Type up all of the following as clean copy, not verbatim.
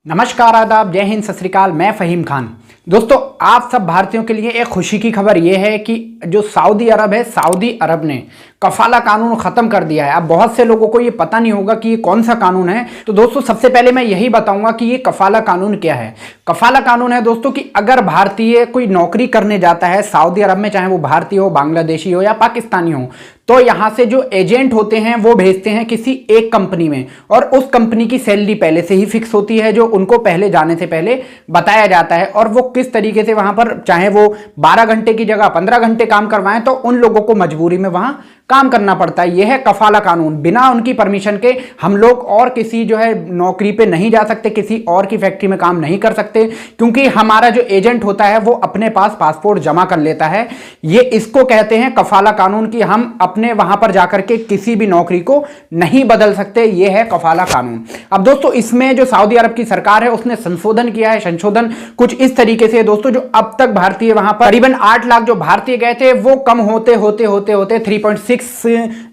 नमस्कार, आदाब, जय हिंद, सत श्री अकाल। मैं फ़हीम खान। दोस्तों, आप सब भारतीयों के लिए एक खुशी की खबर यह है कि जो सऊदी अरब है, सऊदी अरब ने कफाला कानून ख़त्म कर दिया है। अब बहुत से लोगों को ये पता नहीं होगा कि ये कौन सा कानून है। तो दोस्तों, सबसे पहले मैं यही बताऊंगा कि ये कफाला कानून क्या है। कफाला कानून है दोस्तों कि अगर भारतीय कोई नौकरी करने जाता है सऊदी अरब में, चाहे वो भारतीय हो, बांग्लादेशी हो या पाकिस्तानी हो, तो यहां से जो एजेंट होते हैं वो भेजते हैं किसी एक कंपनी में, और उस कंपनी की सैलरी पहले से ही फिक्स होती है, जो उनको पहले जाने से पहले बताया जाता है। और वो किस तरीके से वहां पर, चाहे वो 12 घंटे की जगह 15 घंटे काम करवाएं, तो उन लोगों को मजबूरी में वहां काम करना पड़ता है। यह है कफाला कानून। बिना उनकी परमिशन के हम लोग और किसी जो है नौकरी पे नहीं जा सकते, किसी और की फैक्ट्री में काम नहीं कर सकते, क्योंकि हमारा जो एजेंट होता है वो अपने पास पासपोर्ट जमा कर लेता है। ये इसको कहते हैं कफाला कानून कि हम अपने वहां पर जाकर के किसी भी नौकरी को नहीं बदल सकते। यह है कफाला कानून। अब दोस्तों, इसमें जो सऊदी अरब की सरकार है उसने संशोधन किया है। संशोधन कुछ इस तरीके से दोस्तों, जो अब तक भारतीय वहां पर करीबन 8 लाख जो भारतीय गए थे, वो कम होते होते होते होते 3.6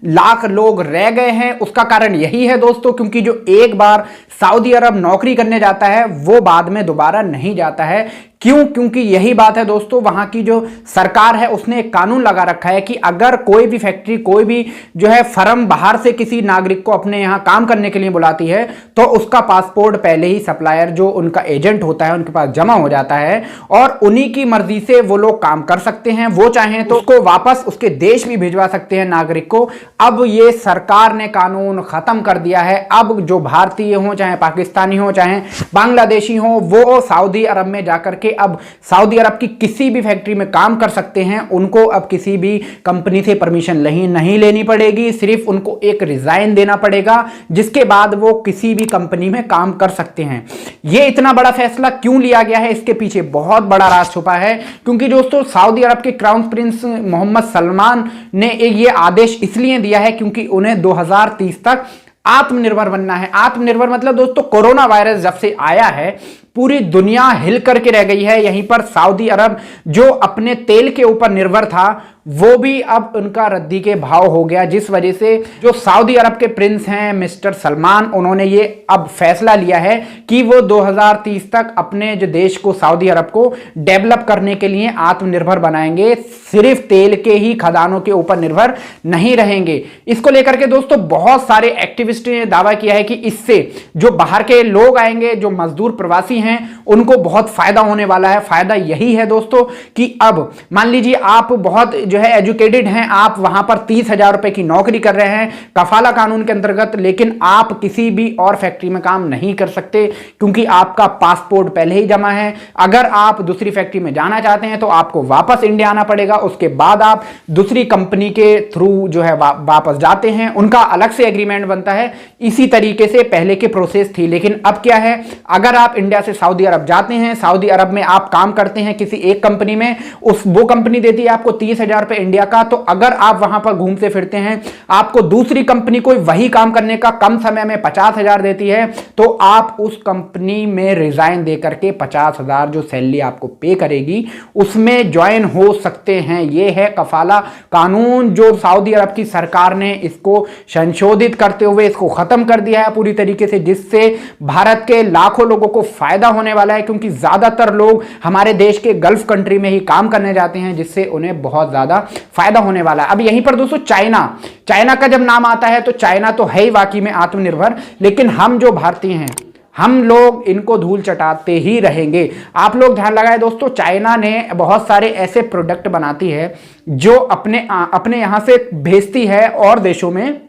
लाख लोग रह गए हैं। उसका कारण यही है दोस्तों, क्योंकि जो एक बार सऊदी अरब नौकरी करने जाता है वो बाद में दोबारा नहीं जाता है। क्यों? क्योंकि यही बात है दोस्तों, वहां की जो सरकार है उसने एक कानून लगा रखा है कि अगर कोई भी फैक्ट्री, कोई भी जो है फर्म बाहर से किसी नागरिक को अपने यहां काम करने के लिए बुलाती है, तो उसका पासपोर्ट पहले ही सप्लायर, जो उनका एजेंट होता है, उनके पास जमा हो जाता है, और उन्हीं की मर्जी से वो लोग काम कर सकते हैं। वो चाहें तो उसको वापस उसके देश भी भिजवा सकते हैं नागरिक को। अब ये सरकार ने कानून खत्म कर दिया है। अब जो भारतीय हो, चाहे पाकिस्तानी हो, चाहे बांग्लादेशी हो, वो सऊदी अरब में जाकर के अब सऊदी अरब की किसी भी फैक्ट्री में काम कर सकते हैं। उनको अब किसी भी कंपनी से परमिशन नहीं लेनी पड़ेगी, सिर्फ उनको एक रिजाइन देना पड़ेगा, जिसके बाद वो किसी भी कंपनी में काम कर सकते हैं। ये इतना बड़ा फैसला क्यों लिया गया है, इसके पीछे बहुत बड़ा राज छुपा है। क्योंकि दोस्तों, सऊदी अरब के क्राउन प्रिंस मोहम्मद सलमान ने ये आदेश इसलिए दिया है क्योंकि उन्हें 2030 तक आत्मनिर्भर बनना है। आत्मनिर्भर मतलब दोस्तों, कोरोना वायरस जब से आया है पूरी दुनिया हिल करके रह गई है। यहीं पर सऊदी अरब जो अपने तेल के ऊपर निर्भर था, वो भी अब उनका रद्दी के भाव हो गया, जिस वजह से जो सऊदी अरब के प्रिंस हैं मिस्टर सलमान, उन्होंने ये अब फैसला लिया है कि वो 2030 तक अपने जो देश को, सऊदी अरब को डेवलप करने के लिए आत्मनिर्भर बनाएंगे। सिर्फ तेल के ही खदानों के ऊपर निर्भर नहीं रहेंगे। इसको लेकर के दोस्तों बहुत सारे एक्टिविस्ट ने दावा किया है कि इससे जो बाहर के लोग आएंगे, जो मजदूर प्रवासी हैं, उनको बहुत फायदा होने वाला है। फायदा यही है दोस्तों कि अब मान लीजिए आप बहुत जो है एजुकेटेड हैं, आप वहां पर 30,000 रुपए की नौकरी कर रहे हैं कफाला कानून के अंतर्गत, लेकिन आप किसी भी और फैक्ट्री में काम नहीं कर सकते क्योंकि आपका पासपोर्ट पहले ही जमा है। अगर आप दूसरी फैक्ट्री में जाना चाहते हैं तो आपको वापस इंडिया आना पड़ेगा। उसके बाद आप दूसरी कंपनी के थ्रू जो है वापस जाते हैं, उनका अलग से एग्रीमेंट बनता है। इसी तरीके से पहले की प्रोसेस थी। लेकिन अब क्या है, अगर आप इंडिया से सऊदी अरब जाते हैं, सऊदी अरब में आप काम करते हैं किसी एक कंपनी में, वो कंपनी देती है आपको 30,000 रुपए इंडिया का, तो अगर आप वहां पर घूमते फिरते हैं, आपको दूसरी कंपनी कोई वही काम करने का कम समय में 50,000 देती है, तो आप उस कंपनी में रिजाइन देकर के 50,000 जो सैलरी आपको पे करेगी उसमें ज्वाइन हो सकते हैं। यह है कफाला कानून, जो सऊदी अरब की सरकार ने इसको संशोधित करते हुए इसको खत्म कर दिया है पूरी तरीके से, जिससे भारत के लाखों लोगों को फायदा होने वाला है। क्योंकि ज्यादातर लोग हमारे देश के गल्फ कंट्री में ही काम करने जाते हैं, जिससे उन्हें बहुत ज्यादा फायदा होने वाला है। अब यहीं पर दोस्तों चाइना का जब नाम आता है तो चाइना तो है ही वाकई में आत्मनिर्भर, लेकिन हम जो भारतीय हैं, हम लोग इनको धूल चटाते ही रहेंगे। आप लोग ध्यान लगाएं दोस्तों, चाइना ने बहुत सारे ऐसे प्रोडक्ट बनाती है जो अपने यहां से भेजती है और देशों में,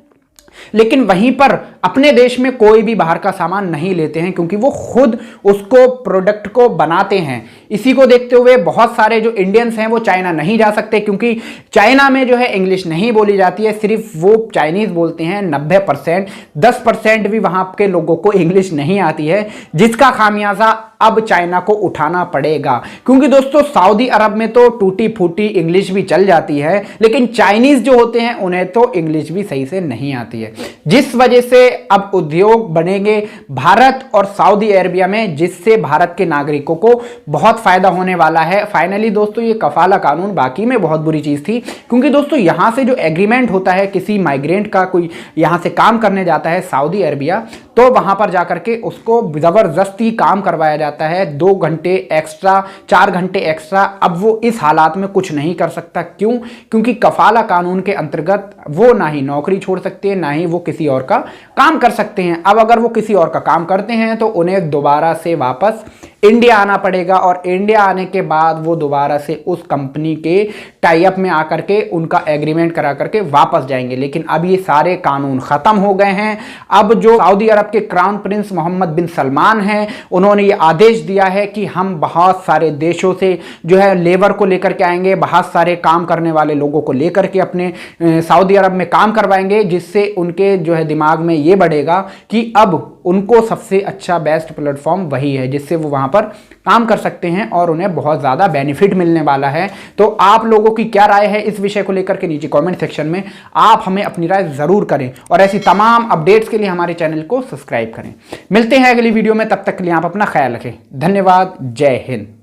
लेकिन वहीं पर अपने देश में कोई भी बाहर का सामान नहीं लेते हैं, क्योंकि वो खुद उसको प्रोडक्ट को बनाते हैं। इसी को देखते हुए बहुत सारे जो इंडियंस हैं वो चाइना नहीं जा सकते, क्योंकि चाइना में जो है इंग्लिश नहीं बोली जाती है, सिर्फ वो चाइनीज बोलते हैं 90%। 10% भी वहां के लोगों को इंग्लिश नहीं आती है, जिसका खामियाजा अब चाइना को उठाना पड़ेगा। क्योंकि दोस्तों, सऊदी अरब में तो टूटी फूटी इंग्लिश भी चल जाती है, लेकिन चाइनीज जो होते हैं उन्हें तो इंग्लिश भी सही से नहीं आती है। रही है, जिस वजह से अब उद्योग बनेंगे भारत और सऊदी अरेबिया में, जिससे भारत के नागरिकों को बहुत फायदा होने वाला है। फाइनली दोस्तों ये कफाला कानून बाकी में बहुत बुरी चीज थी, क्योंकि दोस्तों यहां से जो एग्रीमेंट होता है, किसी माइग्रेंट का कोई यहां से काम करने जाता है सऊदी अरेबिया, तो वहां पर जाकर के उसको जबरदस्ती काम करवाया जाता है, 2 घंटे एक्स्ट्रा, 4 घंटे एक्स्ट्रा। अब वो इस हालात में कुछ नहीं कर सकता, क्यों? क्योंकि कफाला कानून के अंतर्गत वो ना ही नौकरी छोड़ सकते हैं, ना ही वो किसी और का काम कर सकते हैं। अब अगर वो किसी और का काम करते हैं तो उन्हें दोबारा से वापस इंडिया आना पड़ेगा, और इंडिया आने के बाद वो दोबारा से उस कंपनी के टाई अप में आकर के उनका एग्रीमेंट करा करके वापस जाएंगे। लेकिन अब ये सारे कानून खत्म हो गए हैं। अब जो सऊदी अरब के क्राउन प्रिंस मोहम्मद बिन सलमान हैं, उन्होंने ये आदेश दिया है कि हम बहुत सारे देशों से जो है लेबर को लेकर के आएंगे, बहुत सारे काम करने वाले लोगों को लेकर के अपने सऊदी अरब में काम करवाएंगे, जिससे उनके जो है दिमाग में ये बढ़ेगा कि अब उनको सबसे अच्छा बेस्ट प्लेटफॉर्म वही है, जिससे वो वहां पर काम कर सकते हैं और उन्हें बहुत ज़्यादा बेनिफिट मिलने वाला है। तो आप लोगों की क्या राय है इस विषय को लेकर के नीचे कमेंट सेक्शन में आप हमें अपनी राय ज़रूर करें, और ऐसी तमाम अपडेट्स के लिए हमारे चैनल को सब्सक्राइब करें। मिलते हैं अगली वीडियो में, तब तक के लिए आप अपना ख्याल रखें। धन्यवाद। जय हिंद।